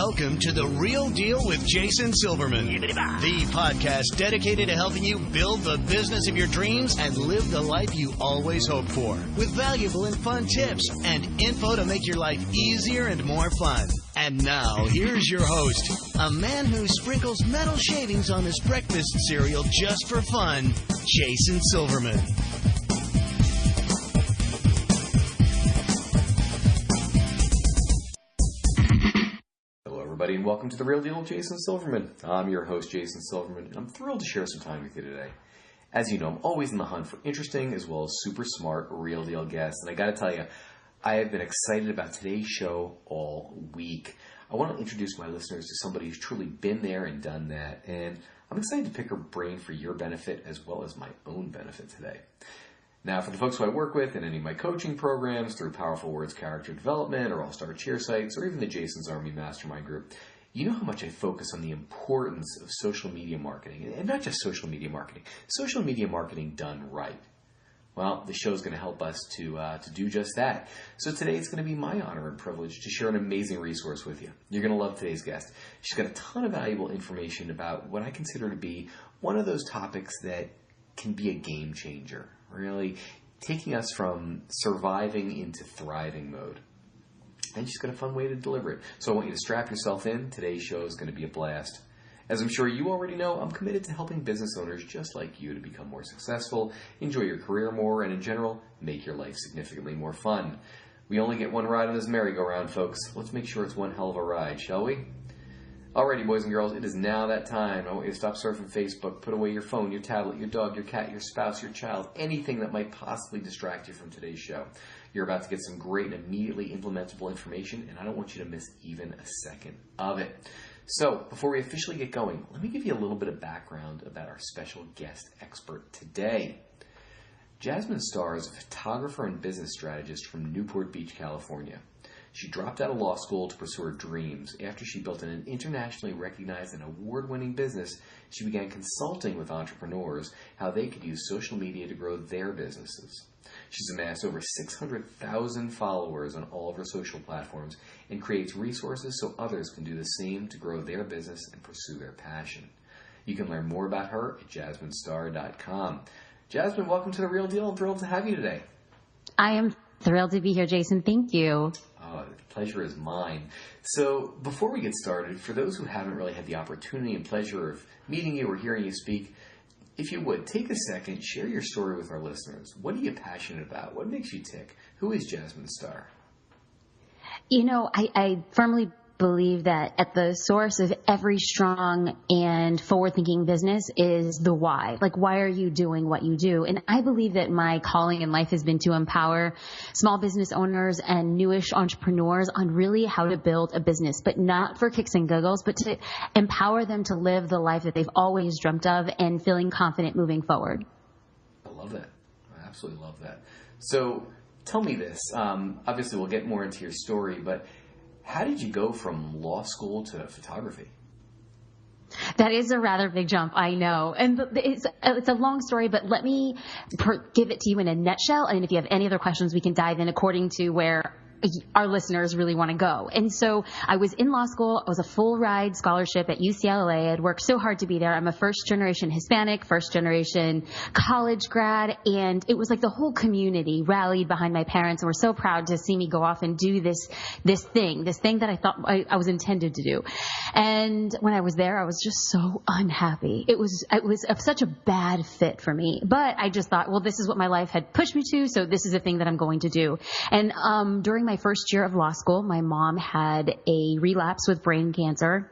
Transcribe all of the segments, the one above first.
Welcome to The Real Deal with Jason Silverman, the podcast dedicated to helping you build the business of your dreams and live the life you always hoped for, with valuable and fun tips and info to make your life easier and more fun. And now, here's your host, a man who sprinkles metal shavings on his breakfast cereal just for fun, Jason Silverman. And welcome to The Real Deal with Jason Silverman. I'm your host, Jason Silverman, and I'm thrilled to share some time with you today. As you know, I'm always in the hunt for interesting as well as super smart real deal guests, and I gotta tell you, I have been excited about today's show all week. I want to introduce my listeners to somebody who's truly been there and done that, and I'm excited to pick her brain for your benefit as well as my own benefit today. Now, for the folks who I work with in any of my coaching programs through Powerful Words Character Development or All-Star Cheer Sites or even the Jason's Army Mastermind Group, you know how much I focus on the importance of social media marketing, and not just social media marketing done right. Well, the show is going to help us to do just that. So today it's going to be my honor and privilege to share an amazing resource with you. You're going to love today's guest. She's got a ton of valuable information about what I consider to be one of those topics that can be a game changer, really taking us from surviving into thriving mode. And she's got a fun way to deliver it. So I want you to strap yourself in. Today's show is going to be a blast. As I'm sure you already know, I'm committed to helping business owners just like you to become more successful, enjoy your career more, and in general, make your life significantly more fun. We only get one ride on this merry-go-round, folks. Let's make sure it's one hell of a ride, shall we? Alrighty, boys and girls, it is now that time. I want you to stop surfing Facebook, put away your phone, your tablet, your dog, your cat, your spouse, your child, anything that might possibly distract you from today's show. You're about to get some great and immediately implementable information, and I don't want you to miss even a second of it. So, before we officially get going, let me give you a little bit of background about our special guest expert today. Jasmine Star is a photographer and business strategist from Newport Beach, California. She dropped out of law school to pursue her dreams. After she built an internationally recognized and award-winning business, she began consulting with entrepreneurs how they could use social media to grow their businesses. She's amassed over 600,000 followers on all of her social platforms and creates resources so others can do the same to grow their business and pursue their passion. You can learn more about her at JasmineStar.com. Jasmine, welcome to The Real Deal. I'm thrilled to have you today. I am thrilled to be here, Jason. Thank you. Oh, the pleasure is mine. So before we get started, for those who haven't really had the opportunity and pleasure of meeting you or hearing you speak, if you would, take a second, share your story with our listeners. What are you passionate about? What makes you tick? Who is Jasmine Star? You know, I firmly believe that at the source of every strong and forward-thinking business is the why. Like, why are you doing what you do? And I believe that my calling in life has been to empower small business owners and newish entrepreneurs on really how to build a business, but not for kicks and giggles, but to empower them to live the life that they've always dreamt of and feeling confident moving forward. I love that. I absolutely love that. So tell me this. Obviously, we'll get more into your story, but how did you go from law school to photography? That is a rather big jump, I know. And it's a long story, but let me give it to you in a nutshell. And if you have any other questions, we can dive in according to where our listeners really want to go. And so I was in law school. I was a full ride scholarship at UCLA. I'd worked so hard to be there. I'm a first generation Hispanic, first generation college grad. And it was like the whole community rallied behind my parents and were so proud to see me go off and do this thing that I thought I was intended to do. And when I was there, I was just so unhappy. It was such a bad fit for me. But I just thought, well, this is what my life had pushed me to. So this is the thing that I'm going to do. And during my first year of law school, my mom had a relapse with brain cancer.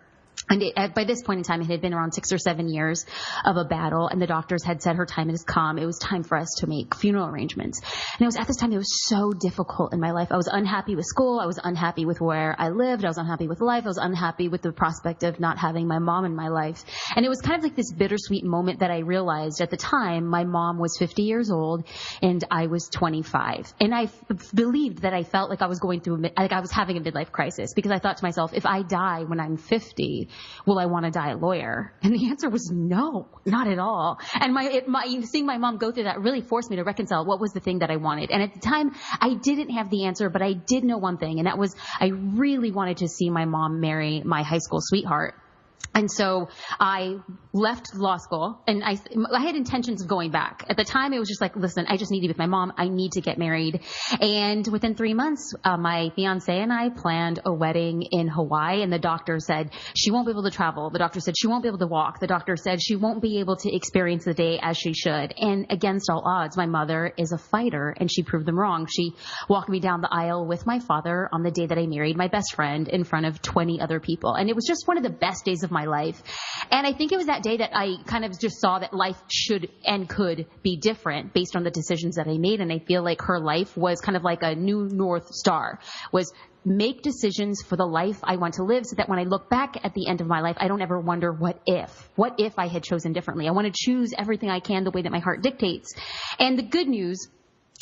And by this point in time, it had been around 6 or 7 years of a battle, and the doctors had said her time has come. It was time for us to make funeral arrangements. And it was at this time, it was so difficult in my life. I was unhappy with school. I was unhappy with where I lived. I was unhappy with life. I was unhappy with the prospect of not having my mom in my life. And it was kind of like this bittersweet moment that I realized at the time my mom was 50 years old and I was 25. And I believed that I felt like I was going through, like I was having a midlife crisis, because I thought to myself, if I die when I'm 50, will I want to die a lawyer? And the answer was no, not at all. And seeing my mom go through that really forced me to reconcile what was the thing that I wanted. And at the time, I didn't have the answer, but I did know one thing, and that was I really wanted to see my mom marry my high school sweetheart. And so I left law school, and I had intentions of going back. At the time, it was just like, listen, I just need to be with my mom. I need to get married. And within 3 months, my fiance and I planned a wedding in Hawaii, and the doctor said she won't be able to travel. The doctor said she won't be able to walk. The doctor said she won't be able to experience the day as she should. And against all odds, my mother is a fighter, and she proved them wrong. She walked me down the aisle with my father on the day that I married my best friend in front of 20 other people. And it was just one of the best days of my life. And I think it was that day that I kind of just saw that life should and could be different based on the decisions that I made. And I feel like her life was kind of like a new North Star, was make decisions for the life I want to live so that when I look back at the end of my life, I don't ever wonder what if I had chosen differently. I want to choose everything I can the way that my heart dictates. And the good news,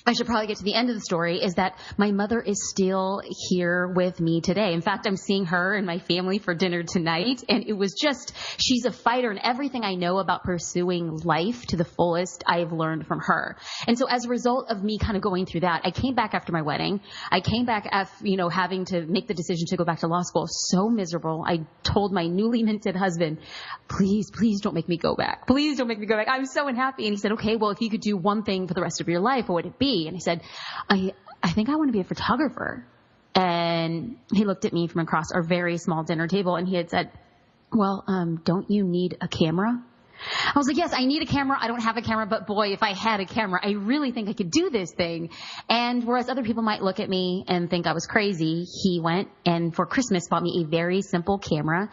I should probably get to the end of the story, is that my mother is still here with me today. In fact, I'm seeing her and my family for dinner tonight. And it was just, she's a fighter, and everything I know about pursuing life to the fullest, I've learned from her. And so as a result of me kind of going through that, I came back after my wedding. I came back after, having to make the decision to go back to law school, so miserable. I told my newly minted husband, please don't make me go back. Please don't make me go back. I'm so unhappy. And he said, okay, well, if you could do one thing for the rest of your life, what would it be? And he said, I think I want to be a photographer. And he looked at me from across our very small dinner table, and he had said, well, don't you need a camera? I was like, yes, I need a camera. I don't have a camera, but boy, if I had a camera, I really think I could do this thing. And whereas other people might look at me and think I was crazy, he went and for Christmas bought me a very simple camera.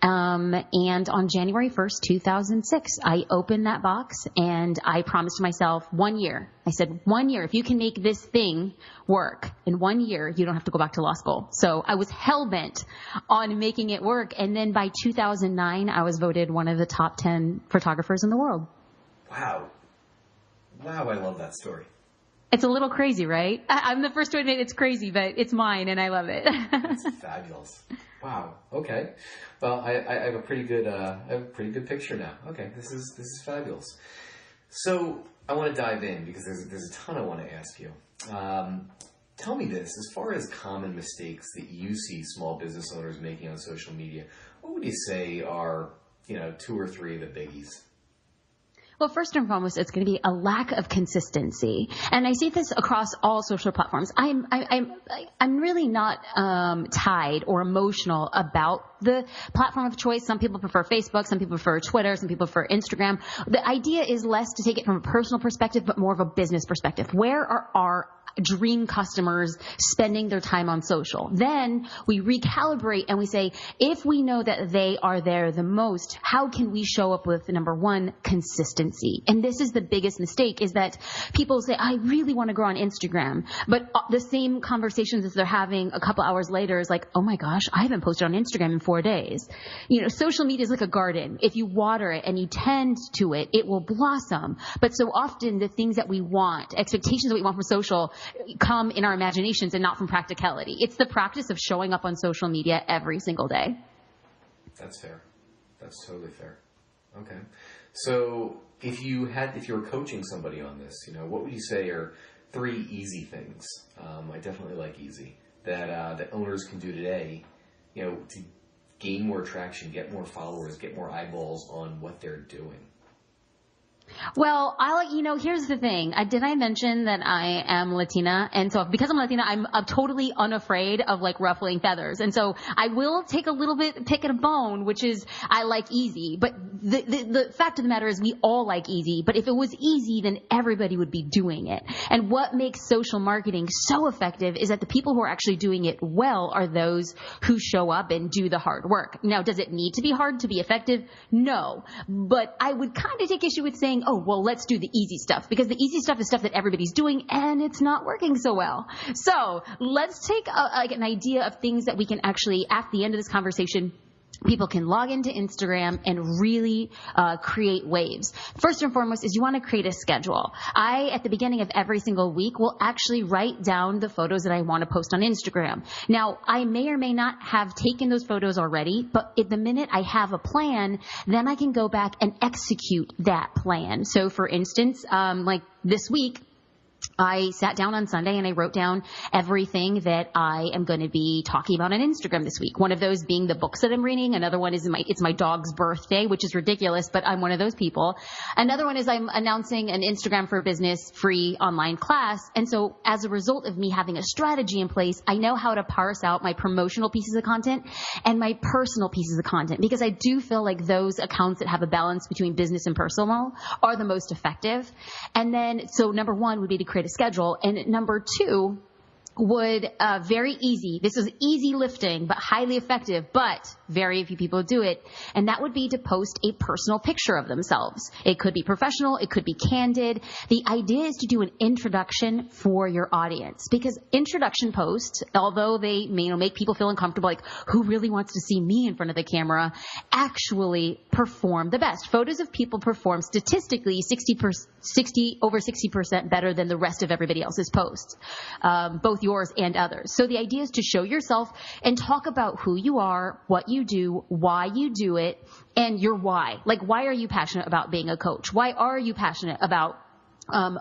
And on January 1st, 2006, I opened that box and I promised myself 1 year. I said, 1 year, if you can make this thing work in 1 year, you don't have to go back to law school. So I was hell-bent on making it work. And then by 2009, I was voted one of the top 10 photographers in the world. Wow, I love that story. It's a little crazy, right? I'm the first to admit it's crazy, but it's mine and I love it. That's fabulous. Wow. Okay. Well, I have a pretty good picture now. Okay. This is fabulous. So I want to dive in because there's a ton I want to ask you. Tell me this, as far as common mistakes that you see small business owners making on social media, what would you say are, 2 or 3 of the biggies? Well, first and foremost, it's going to be a lack of consistency. And I see this across all social platforms. I'm really not tied or emotional about the platform of choice. Some people prefer Facebook, some people prefer Twitter, some people prefer Instagram. The idea is less to take it from a personal perspective, but more of a business perspective. Where are our dream customers spending their time on social? Then we recalibrate and we say, if we know that they are there the most, how can we show up with, number one, consistency? And this is the biggest mistake, is that people say, I really want to grow on Instagram, but the same conversations that they're having a couple hours later is like, oh my gosh, I haven't posted on Instagram in 4 days. Social media is like a garden. If you water it and you tend to it, it will blossom. But so often the things that we want, expectations that we want from social, come in our imaginations and not from practicality. It's the practice of showing up on social media every single day. That's fair. That's totally fair. Okay. So if you were coaching somebody on this, what would you say are 3 easy things? I definitely like easy that owners can do today, to gain more traction, get more followers, get more eyeballs on what they're doing. Well, here's the thing. Did I mention that I am Latina? And so because I'm Latina, I'm totally unafraid of ruffling feathers. And so I will take a little bit, pick at a bone, which is I like easy. But the fact of the matter is we all like easy. But if it was easy, then everybody would be doing it. And what makes social marketing so effective is that the people who are actually doing it well are those who show up and do the hard work. Now, does it need to be hard to be effective? No. But I would kind of take issue with saying, oh, well, let's do the easy stuff, because the easy stuff is stuff that everybody's doing and it's not working so well. So let's take an idea of things that we can actually, at the end of this conversation, people can log into Instagram and really create waves. First and foremost is you want to create a schedule. At the beginning of every single week, will actually write down the photos that I want to post on Instagram. Now, I may or may not have taken those photos already, but at the minute I have a plan, then I can go back and execute that plan. So for instance, like this week, I sat down on Sunday and I wrote down everything that I am going to be talking about on Instagram this week. One of those being the books that I'm reading. Another one is it's my dog's birthday, which is ridiculous, but I'm one of those people. Another one is I'm announcing an Instagram for Business free online class. And so as a result of me having a strategy in place, I know how to parse out my promotional pieces of content and my personal pieces of content, because I do feel like those accounts that have a balance between business and personal are the most effective. And then, so number one would be to create a schedule. And number two would, very easy. This is easy lifting, but highly effective, but very few people do it. And that would be to post a personal picture of themselves. It could be professional. It could be candid. The idea is to do an introduction for your audience, because introduction posts, although they may make people feel uncomfortable, like who really wants to see me in front of the camera, actually perform the best. Photos of people perform statistically 60% better than the rest of everybody else's posts, both yours and others. So the idea is to show yourself and talk about who you are, what you do, why you do it, and your why. Like, why are you passionate about being a coach? Why are you passionate about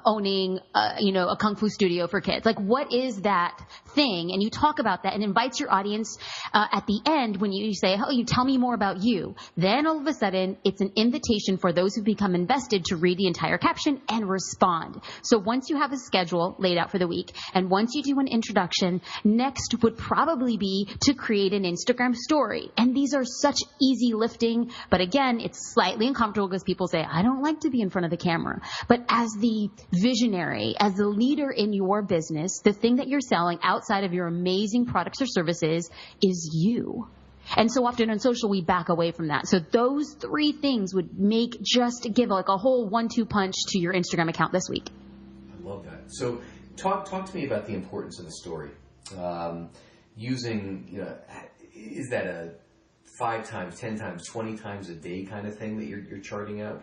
owning, a kung fu studio for kids? Like, what is that thing? And you talk about that and invites your audience, at the end when you say, oh, you tell me more about you. Then all of a sudden it's an invitation for those who become invested to read the entire caption and respond. So once you have a schedule laid out for the week and once you do an introduction, next would probably be to create an Instagram story. And these are such easy lifting, but again, it's slightly uncomfortable because people say, I don't like to be in front of the camera. But as the visionary, as the leader in your business, the thing that you're selling outside of your amazing products or services is you. And so often on social, we back away from that. So those three things would give like a whole 1-2 punch to your Instagram account this week. I love that. So talk to me about the importance of the story. Using, is that a 5 times, 10 times, 20 times a day kind of thing that you're charting out?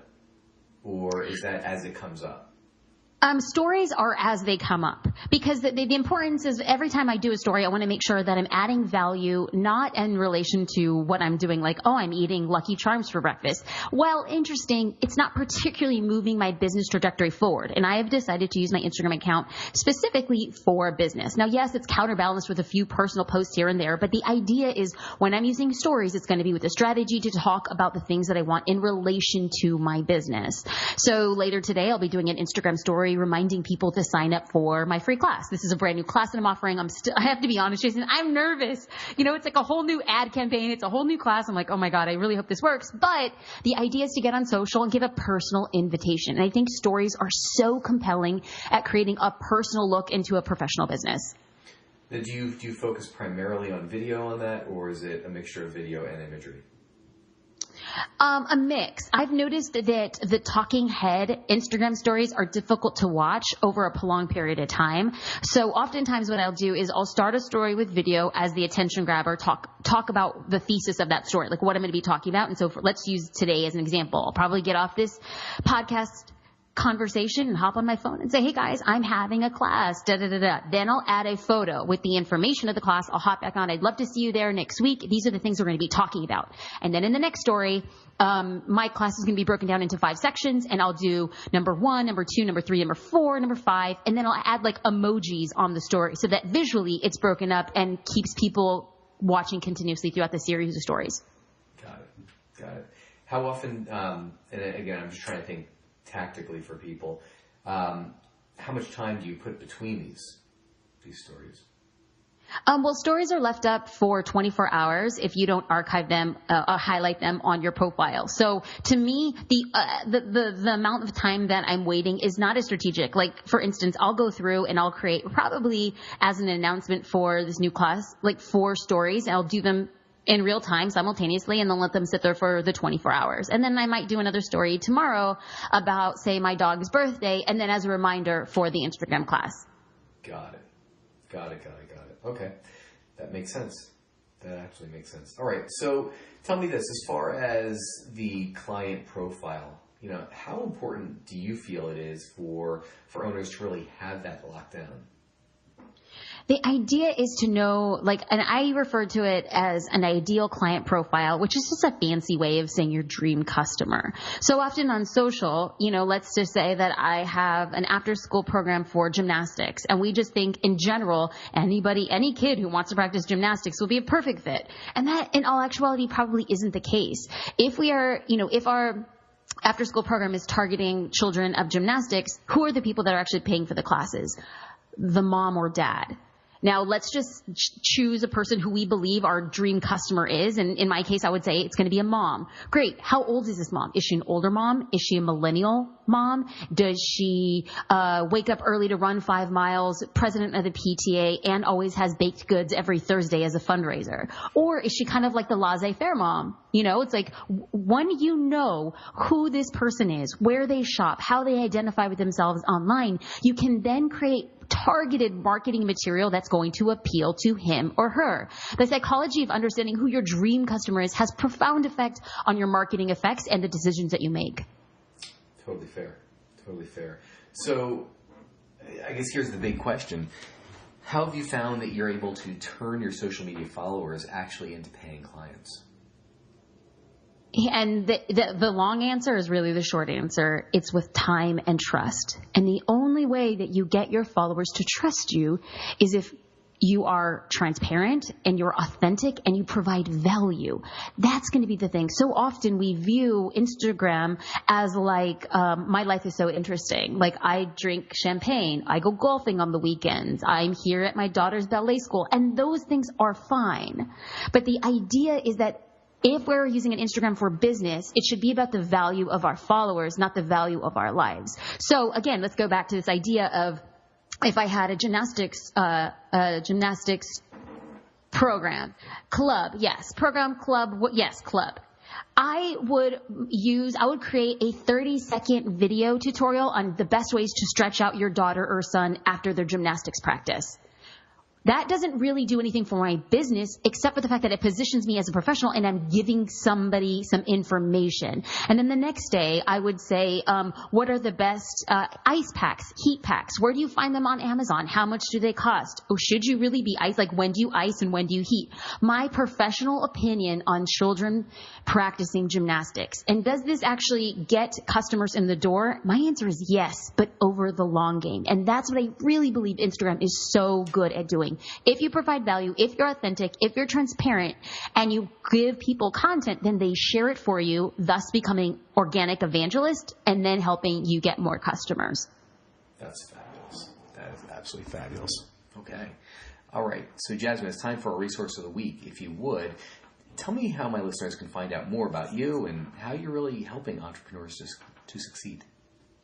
Or is that as it comes up? Stories are as they come up, because the importance is every time I do a story, I want to make sure that I'm adding value, not in relation to what I'm doing, like, oh, I'm eating Lucky Charms for breakfast. Well, interesting, it's not particularly moving my business trajectory forward. And I have decided to use my Instagram account specifically for business. Now, yes, it's counterbalanced with a few personal posts here and there, but the idea is when I'm using stories, it's going to be with a strategy to talk about the things that I want in relation to my business. So later today, I'll be doing an Instagram story reminding people to sign up for my free class. This is a brand new class that I'm offering. I have to be honest, Jason, I'm nervous. It's like a whole new ad campaign. It's a whole new class. I'm like, oh my God, I really hope this works. But the idea is to get on social and give a personal invitation. And I think stories are so compelling at creating a personal look into a professional business. Now, do you focus primarily on video on that, or is it a mixture of video and imagery? A mix. I've noticed that the talking head Instagram stories are difficult to watch over a prolonged period of time. So oftentimes what I'll do is I'll start a story with video as the attention grabber, talk about the thesis of that story, like what I'm going to be talking about. And so let's use today as an example. I'll probably get off this podcast conversation and hop on my phone and say, hey guys, I'm having a class, Then I'll add a photo with the information of the class. I'll hop back on. I'd love to see you there next week. These are the things we're going to be talking about. And then in the next story, my class is going to be broken down into 5 sections, and I'll do number 1, number 2, number 3, number 4, number 5, and then I'll add like emojis on the story so that visually it's broken up and keeps people watching continuously throughout the series of stories. Got it. How often, and again, I'm just trying to think tactically for people, how much time do you put between these stories? Well, stories are left up for 24 hours if you don't archive them, highlight them on your profile. So to me, the amount of time that I'm waiting is not as strategic. Like, for instance, I'll go through and I'll create probably as an announcement for this new class, like 4 stories, and I'll do them in real time simultaneously, and then let them sit there for the 24 hours. And then I might do another story tomorrow about, say, my dog's birthday, and then as a reminder for the Instagram class. Got it. Okay. That makes sense. That actually makes sense. All right, so tell me this: as far as the client profile, how important do you feel it is for owners to really have that locked down? The idea is to know, and I refer to it as an ideal client profile, which is just a fancy way of saying your dream customer. So often on social, let's just say that I have an after-school program for gymnastics, and we just think in general, any kid who wants to practice gymnastics will be a perfect fit. And that, in all actuality, probably isn't the case. If our after-school program is targeting children of gymnastics, who are the people that are actually paying for the classes? The mom or dad. Now, let's just choose a person who we believe our dream customer is. And in my case, I would say it's going to be a mom. Great. How old is this mom? Is she an older mom? Is she a millennial mom? Does she wake up early to run 5 miles, president of the PTA, and always has baked goods every Thursday as a fundraiser? Or is she kind of like the laissez-faire mom? It's like when you know who this person is, where they shop, how they identify with themselves online, you can then create targeted marketing material that's going to appeal to him or her. The psychology of understanding who your dream customer is has profound effect on your marketing effects and the decisions that you make. Totally fair. Totally fair. So I guess here's the big question. How have you found that you're able to turn your social media followers actually into paying clients? And the long answer is really the short answer. It's with time and trust. And the only way that you get your followers to trust you is if you are transparent and you're authentic and you provide value. That's going to be the thing. So often we view Instagram as my life is so interesting. Like I drink champagne. I go golfing on the weekends. I'm here at my daughter's ballet school. And those things are fine. But the idea is that if we're using an Instagram for business, it should be about the value of our followers, not the value of our lives. So again, let's go back to this idea of if I had a gymnastics program, club, yes, program, club, yes, club. I would create a 30-second video tutorial on the best ways to stretch out your daughter or son after their gymnastics practice. That doesn't really do anything for my business except for the fact that it positions me as a professional and I'm giving somebody some information. And then the next day I would say, what are the best ice packs, heat packs? Where do you find them on Amazon? How much do they cost? Oh, should you really be ice? Like when do you ice and when do you heat? My professional opinion on children practicing gymnastics. And does this actually get customers in the door? My answer is yes, but over the long game. And that's what I really believe Instagram is so good at doing. If you provide value, if you're authentic, if you're transparent, and you give people content, then they share it for you, thus becoming organic evangelist and then helping you get more customers. That's fabulous. That is absolutely fabulous. Okay. All right. So, Jasmine, it's time for our resource of the week. If you would, tell me how my listeners can find out more about you and how you're really helping entrepreneurs to succeed.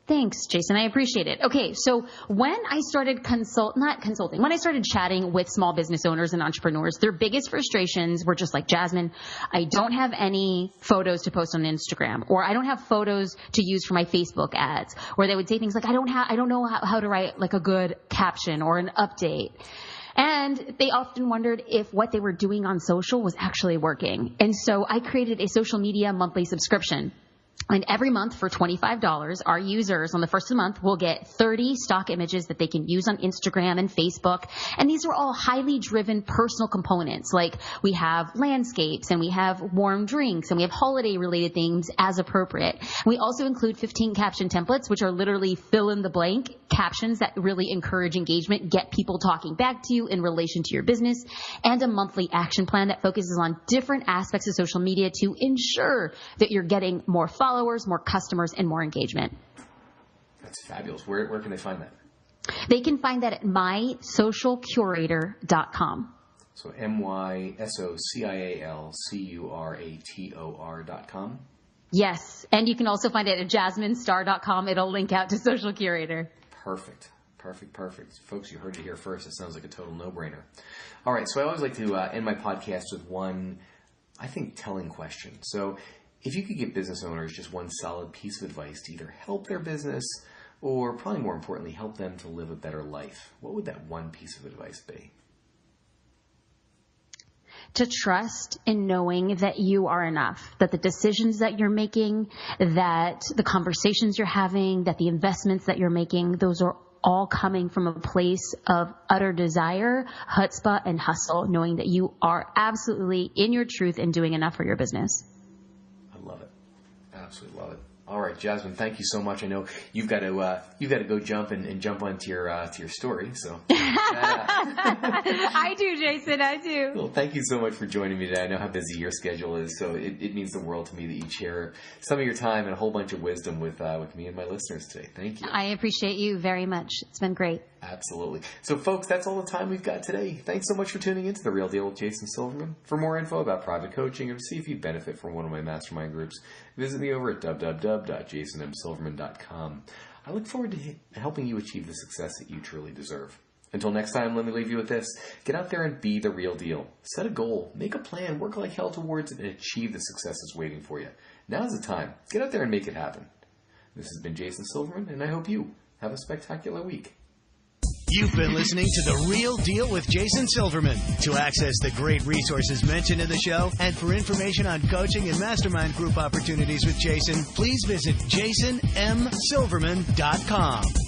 Thanks, Jason. I appreciate it. Okay, so when I started when I started chatting with small business owners and entrepreneurs, their biggest frustrations were just like, Jasmine, I don't have any photos to post on Instagram, or I don't have photos to use for my Facebook ads, or they would say things like, I don't know how to write like a good caption or an update. And they often wondered if what they were doing on social was actually working. And so I created a social media monthly subscription. And every month for $25, our users on the first of the month will get 30 stock images that they can use on Instagram and Facebook. And these are all highly driven personal components. Like we have landscapes and we have warm drinks and we have holiday related things as appropriate. We also include 15 caption templates, which are literally fill in the blank captions that really encourage engagement, get people talking back to you in relation to your business, and a monthly action plan that focuses on different aspects of social media to ensure that you're getting more followers, more customers, and more engagement. That's fabulous. Where can they find that? They can find that at mysocialcurator.com. So mysocialcurator.com. Yes, and you can also find it at jasminestar.com. It'll link out to Social Curator. Perfect. Folks, you heard it here first. It sounds like a total no-brainer. All right, so I always like to end my podcast with one, I think, telling question. So if you could give business owners just one solid piece of advice to either help their business or, probably more importantly, help them to live a better life, what would that one piece of advice be? to trust in knowing that you are enough, that the decisions that you're making, that the conversations you're having, that the investments that you're making, those are all coming from a place of utter desire, chutzpah, and hustle, knowing that you are absolutely in your truth and doing enough for your business. I love it. Absolutely love it. All right, Jasmine, thank you so much. I know you've got to go jump and jump onto your story. So I do, Jason. I do. Well, thank you so much for joining me today. I know how busy your schedule is, so it means the world to me that you share some of your time and a whole bunch of wisdom with me and my listeners today. Thank you. I appreciate you very much. It's been great. Absolutely. So, folks, that's all the time we've got today. Thanks so much for tuning into The Real Deal with Jason Silverman. For more info about private coaching or to see if you benefit from one of my mastermind groups, visit me over at www.jasonmsilverman.com. I look forward to helping you achieve the success that you truly deserve. Until next time, let me leave you with this. Get out there and be the real deal. Set a goal, make a plan, work like hell towards it, and achieve the success that's waiting for you. Now's the time. Get out there and make it happen. This has been Jason Silverman, and I hope you have a spectacular week. You've been listening to The Real Deal with Jason Silverman. To access the great resources mentioned in the show and for information on coaching and mastermind group opportunities with Jason, please visit jasonmsilverman.com.